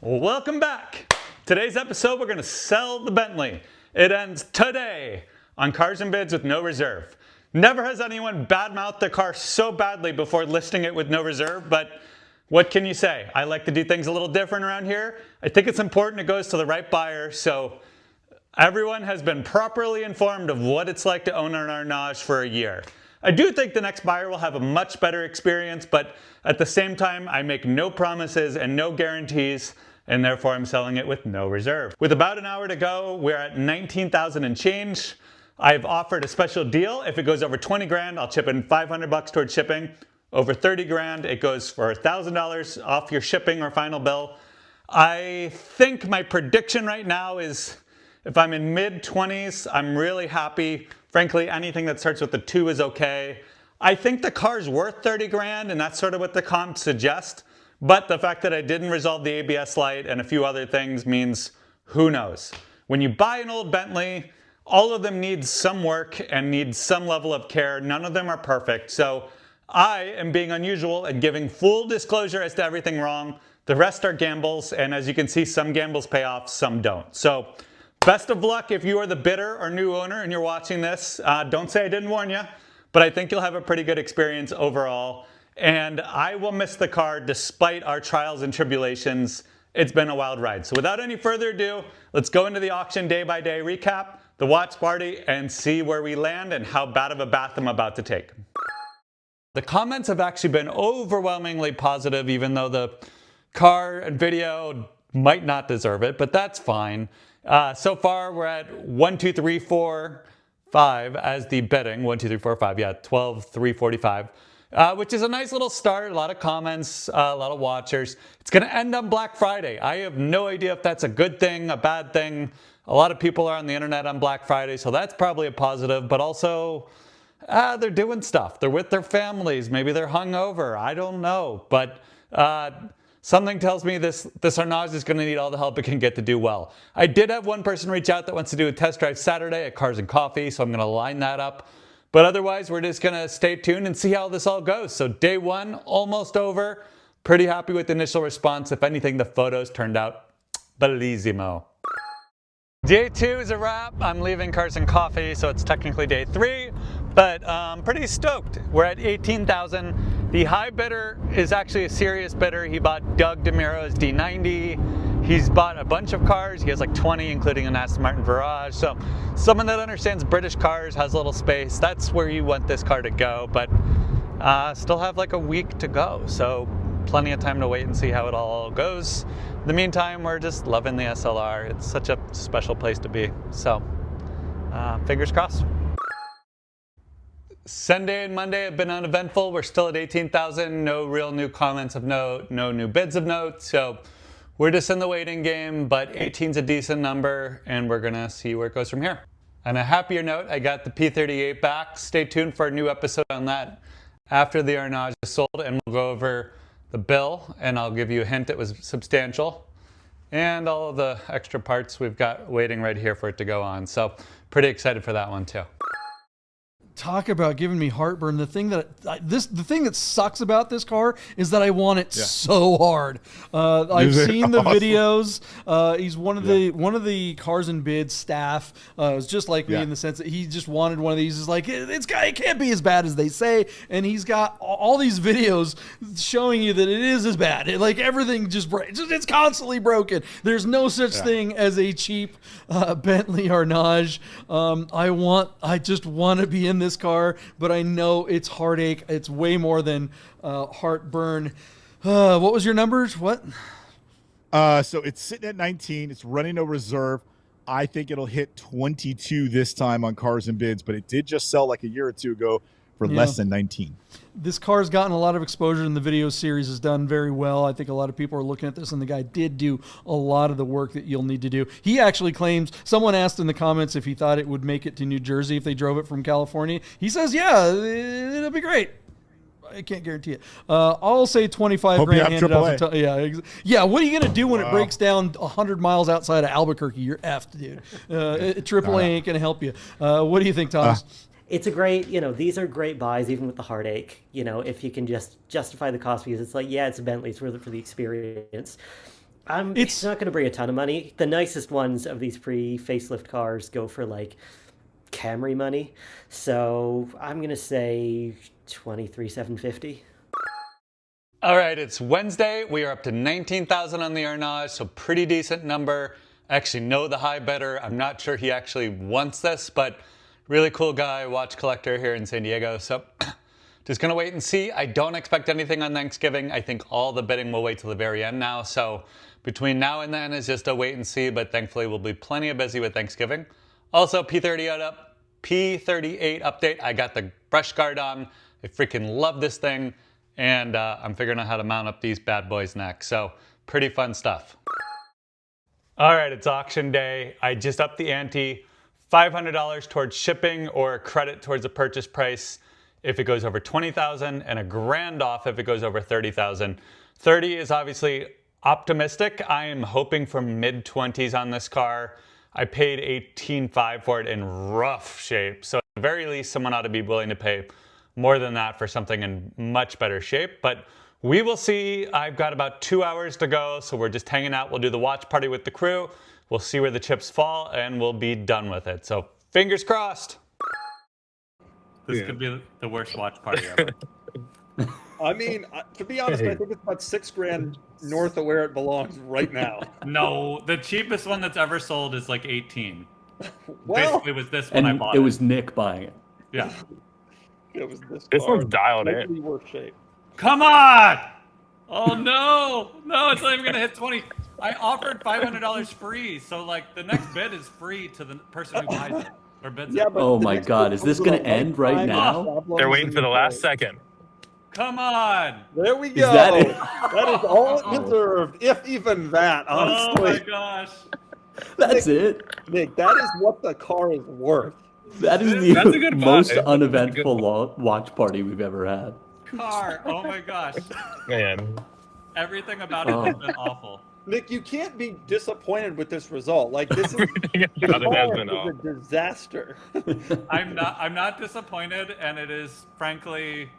Welcome back. Today's episode, we're going to sell the Bentley. It ends today on Cars and Bids with no reserve. Never has anyone badmouthed their car so badly before listing it with no reserve, but what can you say? I like to do things a little different around here. I think it's important it goes to the right buyer, so everyone has been properly informed of what it's like to own an Arnage for a year. I do think the next buyer will have a much better experience, but at the same time, I make no promises and no guarantees, and therefore I'm selling it with no reserve. With about an hour to go, we're at 19,000 and change. I've offered a special deal. If it goes over 20 grand, I'll chip in 500 bucks towards shipping. Over 30 grand, it goes for $1,000 off your shipping or final bill. I think my prediction right now is if I'm in mid-20s, I'm really happy. Frankly, anything that starts with a 2 is okay. I think the car's worth 30 grand, and that's sort of what the comps suggest. But the fact that I didn't resolve the ABS light and a few other things means who knows. When you buy an old Bentley, all of them need some work and need some level of care. None of them are perfect. So I am being unusual and giving full disclosure as to everything wrong. The rest are gambles, and as you can see, some gambles pay off, some don't. So best of luck if you are the bidder or new owner and you're watching this. Don't say I didn't warn you, but I think you'll have a pretty good experience overall. And I will miss the car despite our trials and tribulations. It's been a wild ride. So without any further ado, let's go into the auction day-by-day recap, the watch party, and see where we land and how bad of a bath I'm about to take. The comments have actually been overwhelmingly positive, even though the car and video might not deserve it, but that's fine. So far, we're at 1, 2, 3, 4, 5 as the bidding. 1, 2, 3, 4, 5. Yeah, 12, 3, 45. Which is a nice little start. A lot of comments, a lot of watchers. It's going to end on Black Friday. I have no idea if that's a good thing, a bad thing. A lot of people are on the internet on Black Friday, so that's probably a positive. But also, they're doing stuff. They're with their families. Maybe they're hungover. I don't know. But something tells me this Arnage is going to need all the help it can get to do well. I did have one person reach out that wants to do a test drive Saturday at Cars and Coffee, so I'm going to line that up. But otherwise, we're just going to stay tuned and see how this all goes. So day one, almost over. Pretty happy with the initial response. If anything, the photos turned out bellissimo. Day 2 is a wrap. I'm leaving Cars and Coffee, so it's technically day 3. But pretty stoked. We're at 18,000. The high bidder is actually a serious bidder. He bought Doug DeMuro's D90. He's bought a bunch of cars. He has like 20, including an Aston Martin Virage. So someone that understands British cars, has a little space. That's where you want this car to go. But still have like a week to go. So plenty of time to wait and see how it all goes. In the meantime, we're just loving the SLR. It's such a special place to be. So fingers crossed. Sunday and Monday have been uneventful. We're still at 18,000. No real new comments of note. No new bids of note. So we're just in the waiting game, but 18's a decent number, and we're gonna see where it goes from here. On a happier note, I got the P38 back. Stay tuned for a new episode on that after the Arnage is sold, and we'll go over the bill, and I'll give you a hint it was substantial, and all of the extra parts we've got waiting right here for it to go on. So pretty excited for that one too. Talk about giving me heartburn. The thing that sucks about this car is that I want it so hard. I've seen the videos. He's one of the Cars and Bids staff. It's just like me in the sense that he just wanted one of these. He's like, it can't be as bad as they say. And he's got all these videos showing you that it is as bad. Like everything just breaks. It's constantly broken. There's no such thing as a cheap Bentley Arnage. I just want to be in this car, but I know it's heartache. It's way more than heartburn. What was your numbers? What? So it's sitting at 19. It's running no reserve. I think it'll hit 22 this time on Cars and Bids, but it did just sell like a year or two ago for less than 19. This car's gotten a lot of exposure, and the video series has done very well. I think a lot of people are looking at this, and the guy did do a lot of the work that you'll need to do. He actually claims, someone asked in the comments if he thought it would make it to New Jersey if they drove it from California. He says, yeah, it'll be great. I can't guarantee it. I'll say 25 grand handed off. Yeah. What are you gonna do when it breaks down 100 miles outside of Albuquerque? You're effed, dude. AAA ain't gonna help you. What do you think, Thomas? It's a great, these are great buys, even with the heartache, if you can just justify the cost, because it's like, yeah, it's a Bentley, it's worth it for the experience. It's not going to bring a ton of money. The nicest ones of these pre-facelift cars go for like Camry money. So I'm going to say 23,750. All right, it's Wednesday. We are up to 19,000 on the Arnage, so pretty decent number. I actually know the high bidder. I'm not sure he actually wants this, but really cool guy, watch collector here in San Diego. So just gonna wait and see. I don't expect anything on Thanksgiving. I think all the bidding will wait till the very end now. So between now and then is just a wait and see, but thankfully we'll be plenty of busy with Thanksgiving. Also, P38 update. I got the brush guard on. I freaking love this thing. And I'm figuring out how to mount up these bad boys next. So pretty fun stuff. All right, it's auction day. I just upped the ante. $500 towards shipping or credit towards the purchase price if it goes over $20,000 and $1,000 off if it goes over $30,000. 30 is obviously optimistic. I am hoping for mid-20s on this car. I paid $18,500 for it in rough shape. So at the very least, someone ought to be willing to pay more than that for something in much better shape, but we will see. I've got about 2 hours to go, so we're just hanging out. We'll do the watch party with the crew. We'll see where the chips fall, and we'll be done with it. So fingers crossed. This could be the worst watch party ever. I mean, to be honest, I think it's about $6,000 north of where it belongs right now. No, the cheapest one that's ever sold is like 18. Well, basically, was this when I bought it was Nick buying it. Yeah. it was this This car. one's dialed Slightly in. worse shape. Come on! Oh no! No, it's not even gonna hit 20. I offered $500 free, so like the next bid is free to the person who buys it or bids it. But Oh the my next God, one is this comes with gonna a end right lifetime now? problem They're waiting for the last in second. Come on! There we Is go. that it? That is all it deserved, if even that, Oh my honestly. gosh! That's it. Nick, that is what the car is worth. That is the That's a good most buy. That's a uneventful good watch party we've ever had. Car! Oh my gosh! Man. Everything about it has been awful. Nick, you can't be disappointed with this result. Like, this is, Everything the about it has car been is off. a disaster. I'm not disappointed, and it is frankly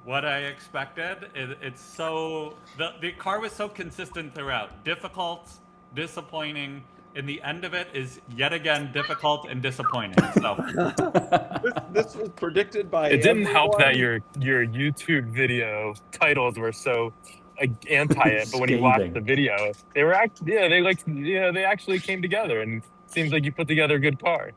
what I expected. It's so the car was so consistent throughout. Difficult, disappointing, and the end of it is yet again difficult and disappointing. So This was predicted by It didn't help that everyone. your YouTube video titles were so anti it, but when you watch Scathing. the video, they were actually they actually came together, and it seems like you put together a good car.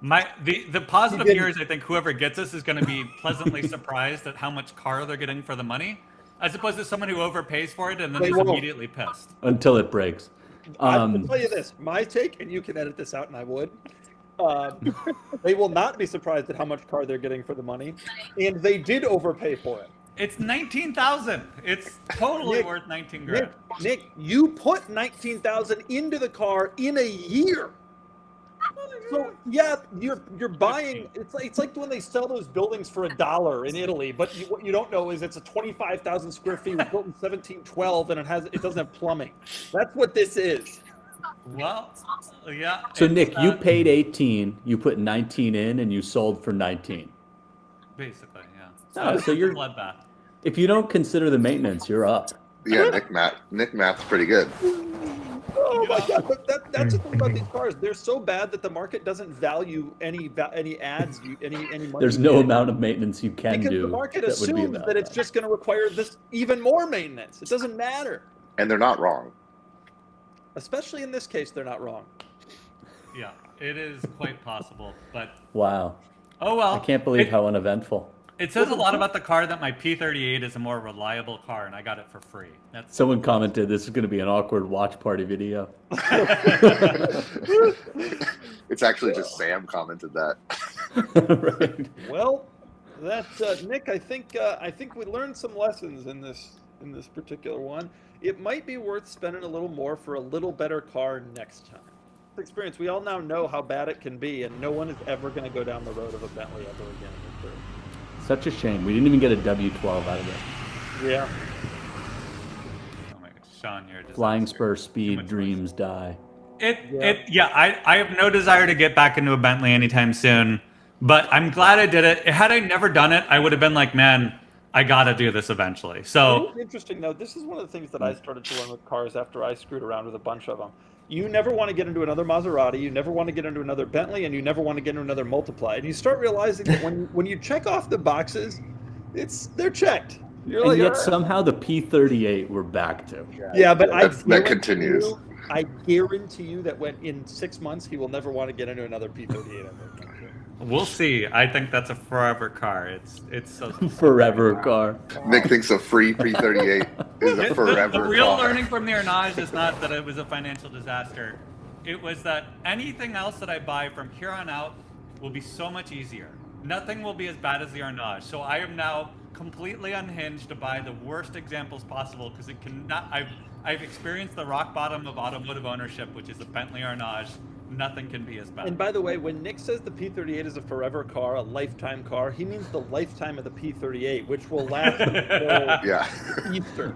the positive You here didn't- is I think whoever gets this is going to be pleasantly surprised at how much car they're getting for the money, as opposed to someone who overpays for it and then They is won't. immediately pissed. Until it breaks. I will tell you this, my take, and you can edit this out, and I would. They will not be surprised at how much car they're getting for the money, and they did overpay for it. It's 19,000. It's totally Nick, worth 19 grand. Nick, you put 19,000 into the car in a year. So yeah, you're buying. It's like when they sell those buildings for $1 in Italy, but what you don't know is it's a 25,000 square feet, was built in 1712, and it doesn't have plumbing. That's what this is. Well, yeah. So it's, Nick, you paid 18, you put 19 in, and you sold for 19. basically, yeah. Oh, so you're- bloodbath. If you don't consider the maintenance, you're up. Yeah, Nick math's pretty good. Oh my god! But that's the thing about these cars. They're so bad that the market doesn't value any ads, any money. There's you no get. amount of maintenance you can Because do. the market that would be assumes about that it's just going to require this even more maintenance. It doesn't matter. And they're not wrong. Especially in this case, they're not wrong. Yeah, it is quite possible, but Wow. oh well. I can't believe how uneventful. It says a lot about the car that my P38 is a more reliable car, and I got it for free. That's Someone commented this is going to be an awkward watch party video. It's actually just Sam commented that. Right. Well, that's Nick. I think we learned some lessons in this particular one. It might be worth spending a little more for a little better car next time. Experience. We all now know how bad it can be, and no one is ever going to go down the road of a Bentley ever again. in their career. Such a shame. We didn't even get a W12 out of it. Yeah. oh my God, Sean, you're a disaster. Flying spur speed, much dreams die. I have no desire to get back into a Bentley anytime soon, but I'm glad I did it. Had I never done it, I would have been like, man, I gotta do this eventually. It So was interesting though. This is one of the things that I started to learn with cars after I screwed around with a bunch of them. You never want to get into another Maserati. You never want to get into another Bentley, and you never want to get into another Multiply. And you start realizing that when you check off the boxes, they're checked. You're And like, yet "All right." somehow the P38 we're back to. Yeah, but That continues. I guarantee you that when in 6 months he will never want to get into another P38 ever. we'll see. I think that's a forever car. It's so Forever car. Nick thinks a free P38 is a forever the real car. learning from the Arnage is not that it was a financial disaster. It was that anything else that I buy from here on out will be so much easier. Nothing will be as bad as the Arnage. So I am now completely unhinged to buy the worst examples possible because it cannot. I've experienced the rock bottom of automotive ownership, which is the Bentley Arnage. Nothing can be as bad. And by the way, when Nick says the P38 is a forever car, a lifetime car, he means the lifetime of the P38, which will last until Yeah. Easter.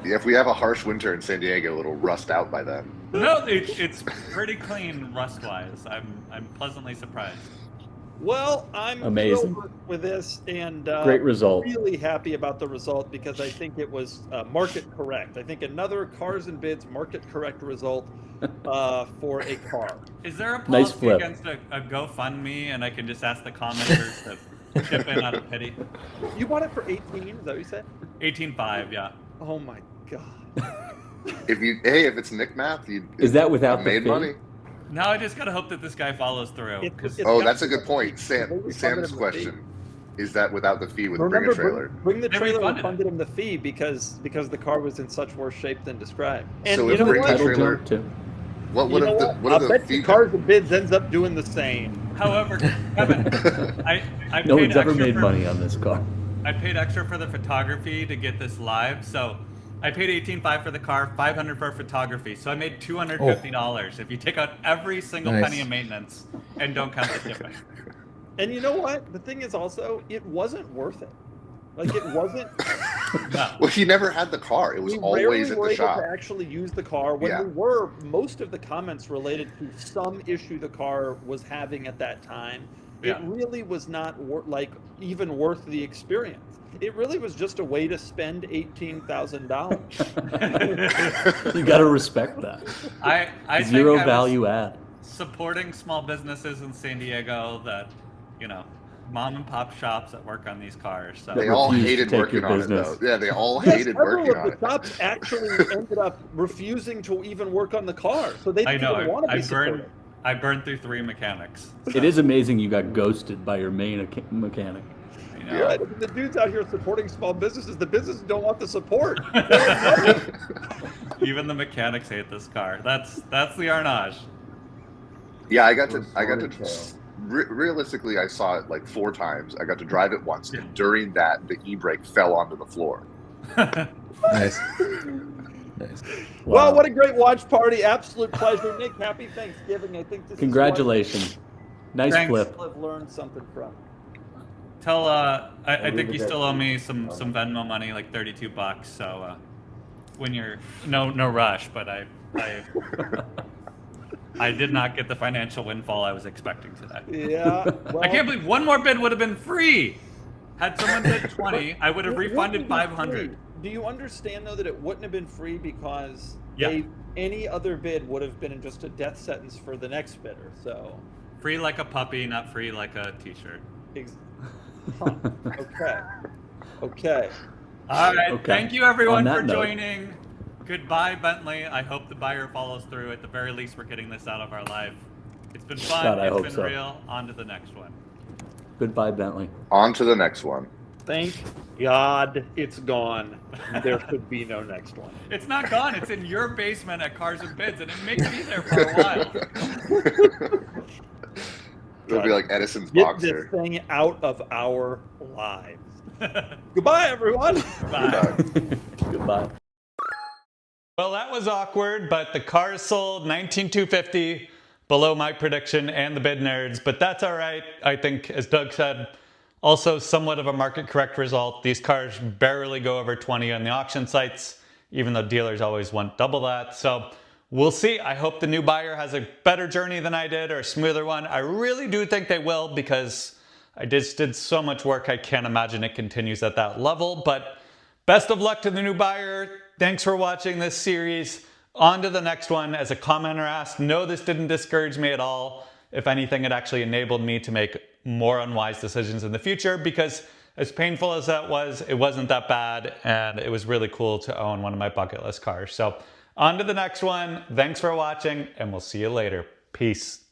Yeah, if we have a harsh winter in San Diego, it'll rust out by then. No, it's pretty clean rust-wise. I'm pleasantly surprised. Well, I'm Amazing. thrilled with this, and Great result. really happy about the result because I think it was market correct. I think another Cars and Bids market correct result for a car. Is there a Nice policy flip. against a GoFundMe, and I can just ask the commenters to chip in out of pity? You bought it for 18? Is that what you said? 18.5, yeah. Oh my god! If it's Nick math, Is that without the made fee? money. Now I just gotta hope that this guy follows through. It's Oh, got that's a to be. good point. They refunded Sam's him the question is that without the fee with Bring Remember, a Trailer. bring the They trailer refunded refunded him the fee because the car was in such worse shape than described. And So you if know Bring the what? Title Trailer- jump, too. What You would know have the what? what I have the bet fee you Cars and Bids ends up doing the same. However, Kevin, I No paid one's ever extra made for, money on this car. I paid extra for the photography to get this live, so I paid $18.5 for the car, $500 for photography. So I made $250 if you take out every single Nice. penny of maintenance and don't count the shipping. And you know what? The thing is also, it wasn't worth it. Like it wasn't. No. Well, he never had the car. It was We always rarely at were the able shop. to actually use the car. When Yeah. we were, most of the comments related to some issue the car was having at that time. Yeah. It really was not even worth the experience. It really was just a way to spend $18,000. You got to respect that. I Zero think I was value add. supporting small businesses in San Diego that, mom and pop shops that work on these cars. So They all refused to hated take working your on business. it, though. Yeah, they all Yes, hated several working of on the it. shops actually ended up refusing to even work on the car, so they I didn't know even want to I be burned supported. I burned through 3 mechanics. It is amazing you got ghosted by your main mechanic. You know? Yeah, the dudes out here supporting small businesses, the businesses don't want the support. Even the mechanics hate this car. That's the Arnage. Yeah, I got to. Realistically, I saw it like 4 times. I got to drive it once, and during that, the e-brake fell onto the floor. Nice. Nice. Well, Wow. what a great watch party! Absolute pleasure, Nick. Happy Thanksgiving. I think this Congratulations. Nice Thanks. flip. is one I've learned something from. Tell I think leave you it at still owe me some Venmo money, like $32. So when you're no rush, but I I did not get the financial windfall I was expecting today. Yeah, well, I can't believe one more bid would have been free. Had someone bid 20, I would have it wouldn't refunded be 500. free. Do you understand though that it wouldn't have been free because Yeah. any other bid would have been just a death sentence for the next bidder? So, Free like a puppy, not free like a t-shirt. huh. Okay, okay. All right. Okay. Thank you everyone On that for note. joining. Goodbye, Bentley. I hope the buyer follows through. At the very least, we're getting this out of our life. It's been fun. God, I It's hope been so. real. On to the next one. Goodbye, Bentley. On to the next one. Thank God it's gone. There should be no next one. It's not gone. It's in your basement at Cars and Bids, and it may be there for a while. It'll be like Edison's Get boxer. this thing out of our lives. Goodbye, everyone. Bye. Goodbye. Well, that was awkward, but the cars sold 19,250, below my prediction and the bid nerds, but that's all right. I think, as Doug said, also somewhat of a market correct result. These cars barely go over 20 on the auction sites, even though dealers always want double that. So we'll see. I hope the new buyer has a better journey than I did, or a smoother one. I really do think they will, because I just did so much work, I can't imagine it continues at that level. But best of luck to the new buyer. Thanks for watching this series. On to the next one. As a commenter asked, no, this didn't discourage me at all. If anything, it actually enabled me to make more unwise decisions in the future, because as painful as that was, it wasn't that bad, and it was really cool to own one of my bucket list cars. So on to the next one. Thanks for watching, and we'll see you later. Peace.